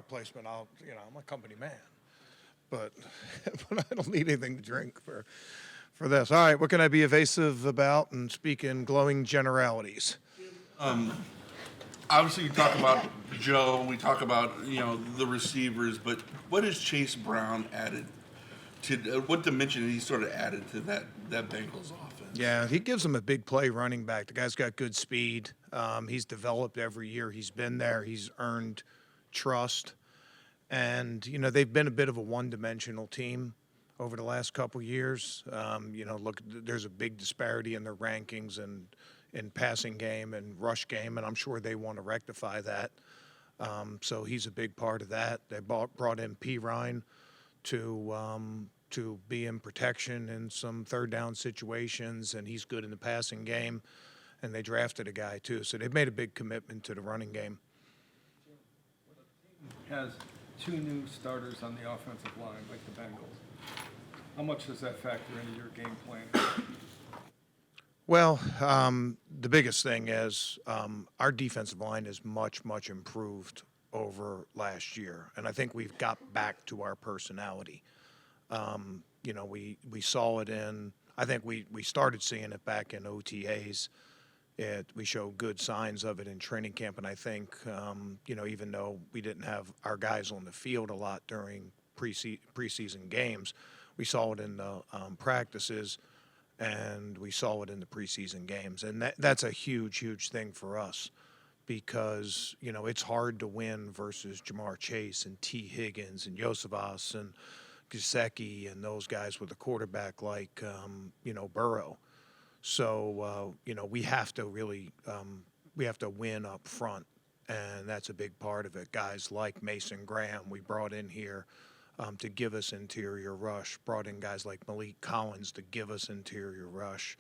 placement, I'm a company man, but but I don't need anything to drink for this. All right, what can I be evasive about and speak in glowing generalities? Obviously, you talk about Joe, we talk about the receivers, but what has Chase Brown added to what dimension he sort of added to that Bengals offense? Yeah, he gives them a big play running back. The guy's got good speed. He's developed every year he's been there. He's earned trust. And, they've been a bit of a one-dimensional team over the last couple years. Look, there's a big disparity in their rankings and in passing game and rush game, and I'm sure they want to rectify that. So he's a big part of that. They brought in P. Ryan to be in protection in some third down situations, and he's good in the passing game. And they drafted a guy too, so they've made a big commitment to the running game. Has two new starters on the offensive line, like the Bengals. How much does that factor into your game plan? Well, the biggest thing is our defensive line is much, much improved over last year, and I think we've got back to our personality. We saw it in. I think we started seeing it back in OTAs. We showed good signs of it in training camp, and I think even though we didn't have our guys on the field a lot during preseason games, we saw it in the practices, and we saw it in the preseason games, and that's a huge, huge thing for us because it's hard to win versus Jamar Chase and T. Higgins and Yosevas and Gesicki and those guys with a quarterback like Burrow. So we have to really we have to win up front, and that's a big part of it. Guys like Mason Graham we brought in here to give us interior rush. Brought in guys like Malik Collins to give us interior rush.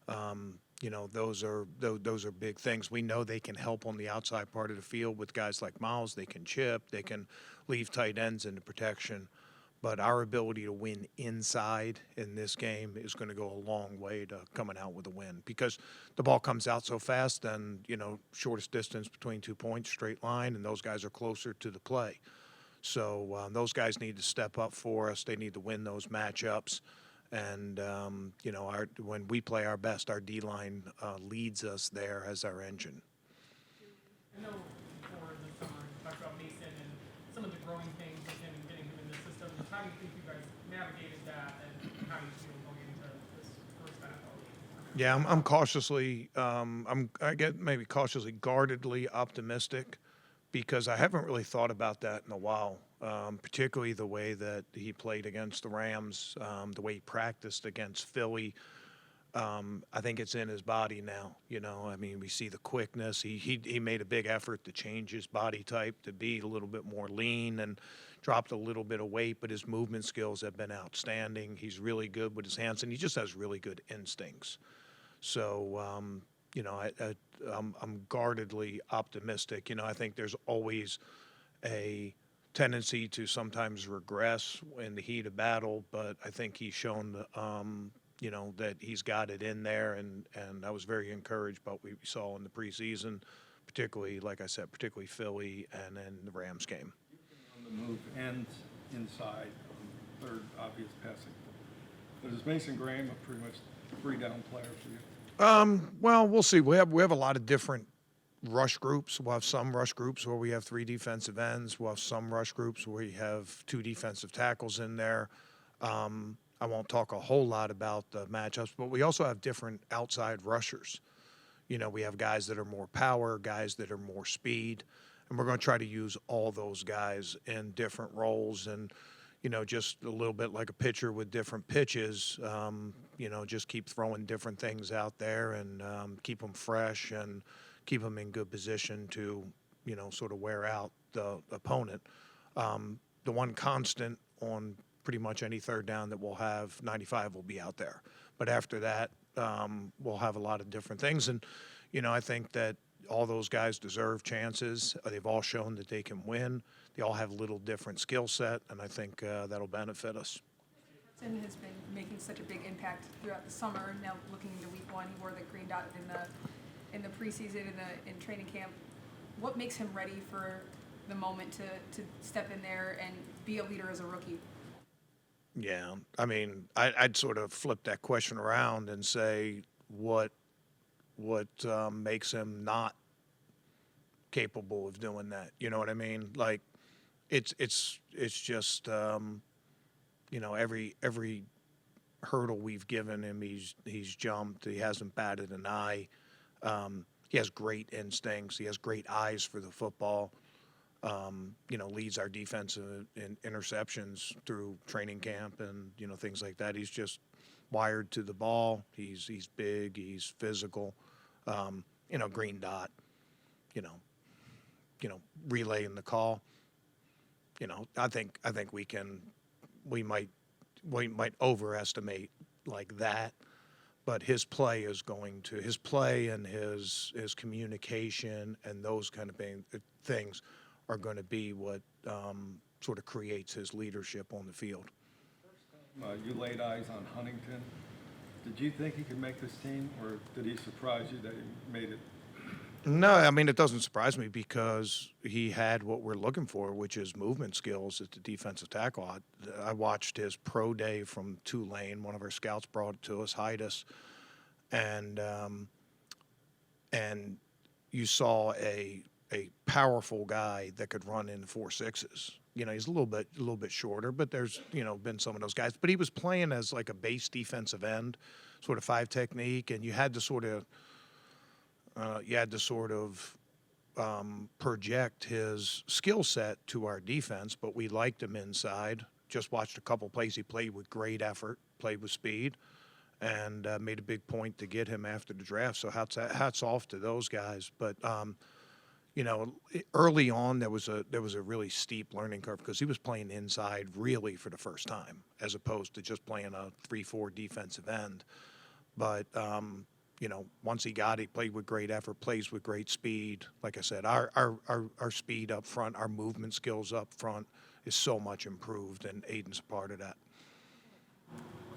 Those are big things. We know they can help on the outside part of the field with guys like Miles. They can chip. They can leave tight ends into protection. But our ability to win inside in this game is going to go a long way to coming out with a win because the ball comes out so fast and, shortest distance between 2 points, straight line, and those guys are closer to the play. So those guys need to step up for us. They need to win those matchups. And, when we play our best, our D-line leads us there as our engine. I know before the summer you talked about Mason and some of the growing things with him and getting him in the system. How do you think you guys navigated that, and how do you feel going into this first NFL game? Yeah, I'm cautiously, I get maybe cautiously guardedly optimistic because I haven't really thought about that in a while, particularly the way that he played against the Rams, the way he practiced against Philly. I think it's in his body now. We see the quickness. He made a big effort to change his body type to be a little bit more lean and dropped a little bit of weight, but his movement skills have been outstanding. He's really good with his hands, and he just has really good instincts. So, I'm guardedly optimistic. I think there's always a tendency to sometimes regress in the heat of battle, but I think he's shown that he's got it in there, and I was very encouraged by what we saw in the preseason, particularly, like I said, particularly Philly and then the Rams game. On the move and inside, third obvious passing. But is Mason Graham a pretty much three-down player for you? Well, we'll see. We have a lot of different rush groups. We'll have some rush groups where we have three defensive ends. We'll have some rush groups where we have two defensive tackles in there. I won't talk a whole lot about the matchups, but we also have different outside rushers. We have guys that are more power, guys that are more speed, and we're going to try to use all those guys in different roles and, just a little bit like a pitcher with different pitches, just keep throwing different things out there and keep them fresh and keep them in good position to, sort of wear out the opponent. The one constant on pretty much any third down that we'll have, 95 will be out there. But after that, we'll have a lot of different things. And, I think that all those guys deserve chances. They've all shown that they can win. They all have a little different skill set, and I think that'll benefit us. Carson has been making such a big impact throughout the summer. Now looking into week one, he wore the green dot in the preseason, in training camp. What makes him ready for the moment to step in there and be a leader as a rookie? Yeah, I mean, I'd sort of flip that question around and say, what makes him not capable of doing that? You know what I mean? Like, it's just every hurdle we've given him, he's jumped. He hasn't batted an eye. He has great instincts. He has great eyes for the football. Leads our defense in interceptions through training camp and things like that. He's just wired to the ball. He's big. He's physical. Green dot. Relaying the call. I think we might overestimate like that, but his play and his communication and those kind of things are going to be what sort of creates his leadership on the field. You laid eyes on Huntington. Did you think he could make this team, or did he surprise you that he made it? No, I mean, it doesn't surprise me because he had what we're looking for, which is movement skills at the defensive tackle. I watched his pro day from Tulane. One of our scouts brought it to us, Hydus, and you saw a powerful guy that could run in 4.6s. He's a little bit shorter, but there's been some of those guys. But he was playing as like a base defensive end, sort of 5 technique, and you had to sort of project his skill set to our defense, but we liked him inside. Just watched a couple plays. He played with great effort, played with speed, and made a big point to get him after the draft. So hats off to those guys. But early on there was a really steep learning curve because he was playing inside really for the first time, as opposed to just playing a 3-4 defensive end. But once he got it, he played with great effort, plays with great speed. Like I said, our speed up front, our movement skills up front is so much improved, and Aiden's a part of that.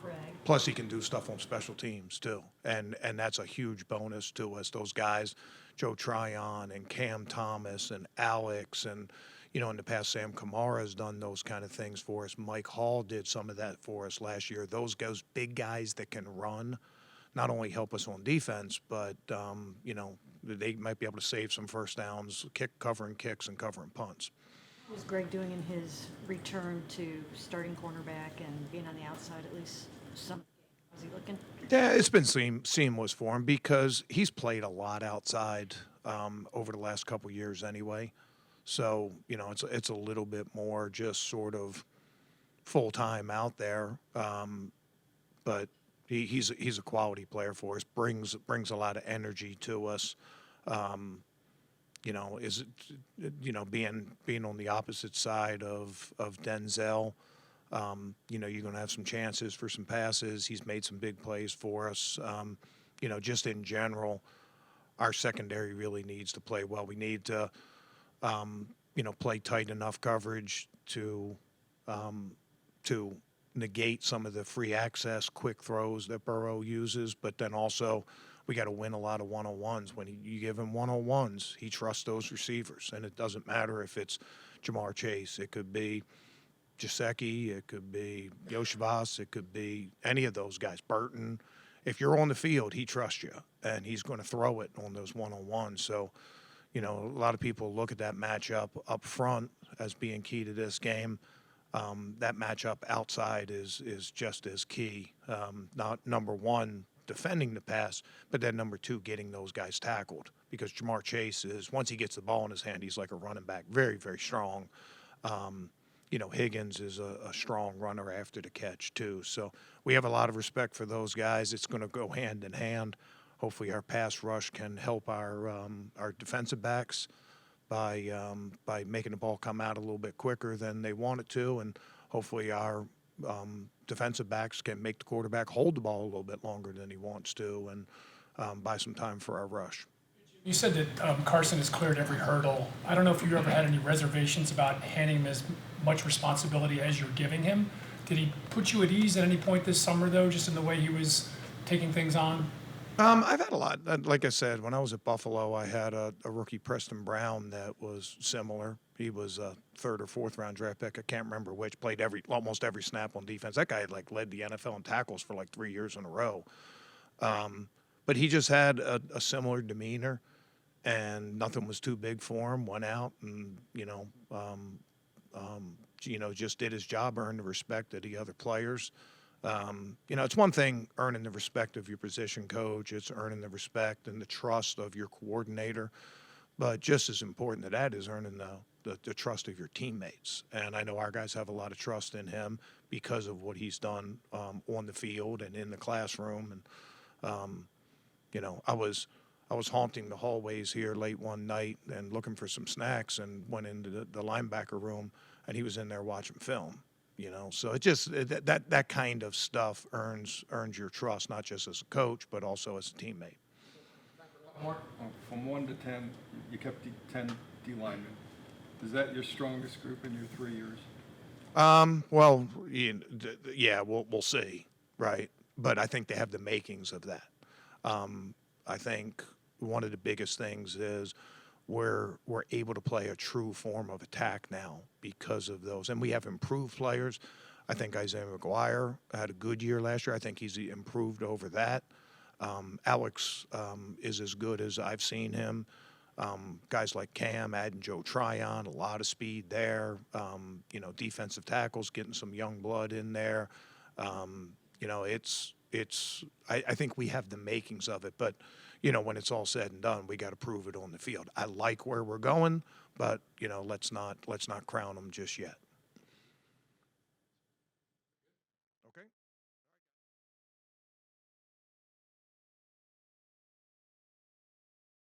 Craig. Plus, he can do stuff on special teams too, and that's a huge bonus to us. Those guys, Joe Tryon and Cam Thomas and Alex, and in the past, Sam Kamara has done those kind of things for us. Mike Hall did some of that for us last year. Those big guys that can run, not only help us on defense, but they might be able to save some first downs, covering kicks and covering punts. What was Greg doing in his return to starting cornerback and being on the outside at least some? Was he looking? Yeah, it's been seamless for him because he's played a lot outside over the last couple years anyway. So it's a little bit more just sort of full time out there, but. He's a quality player for us. Brings a lot of energy to us. Being on the opposite side of Denzel. You're going to have some chances for some passes. He's made some big plays for us. Just in general, our secondary really needs to play well. We need to play tight enough coverage to negate some of the free access, quick throws that Burrow uses, but then also we got to win a lot of one-on-ones. When you give him one-on-ones, he trusts those receivers, and it doesn't matter if it's Jamar Chase. It could be Gesicki. It could be Yoshivas. It could be any of those guys. Burton. If you're on the field, he trusts you, and he's going to throw it on those one-on-ones. So, a lot of people look at that matchup up front as being key to this game. That matchup outside is just as key. Not number one, defending the pass, but then number two, getting those guys tackled. Because Jamar Chase once he gets the ball in his hand, he's like a running back, very, very strong. Higgins is a strong runner after the catch too. So we have a lot of respect for those guys. It's going to go hand in hand. Hopefully our pass rush can help our defensive backs by making the ball come out a little bit quicker than they want it to, and hopefully our defensive backs can make the quarterback hold the ball a little bit longer than he wants to, and buy some time for our rush. You said that Carson has cleared every hurdle. I don't know if you ever had any reservations about handing him as much responsibility as you're giving him. Did he put you at ease at any point this summer, though, just in the way he was taking things on? I've had a lot. Like I said, when I was at Buffalo, I had a rookie, Preston Brown, that was similar. He was a third or fourth round draft pick. I can't remember which. Played almost every snap on defense. That guy had like led the NFL in tackles for like 3 years in a row. But he just had a similar demeanor, and nothing was too big for him. Went out and just did his job, earned the respect of the other players. It's one thing earning the respect of your position coach. It's earning the respect and the trust of your coordinator. But just as important to that is earning the trust of your teammates. And I know our guys have a lot of trust in him because of what he's done on the field and in the classroom. And I was haunting the hallways here late one night and looking for some snacks, and went into the linebacker room, and he was in there watching film. So it just that kind of stuff earns your trust, not just as a coach but also as a teammate. From 1 to 10, you kept 10 D linemen. Is that your strongest group in your 3 years? Well, yeah, we'll see, right? But I think they have the makings of that. I think one of the biggest things is we're able to play a true form of attack now because of those. And we have improved players. I think Isaiah McGuire had a good year last year. I think he's improved over that. Alex is as good as I've seen him. Guys like Cam, adding Joe Tryon, a lot of speed there. Defensive tackles, getting some young blood in there. I think we have the makings of it, but when it's all said and done, we got to prove it on the field. I like where we're going, but let's not crown them just yet.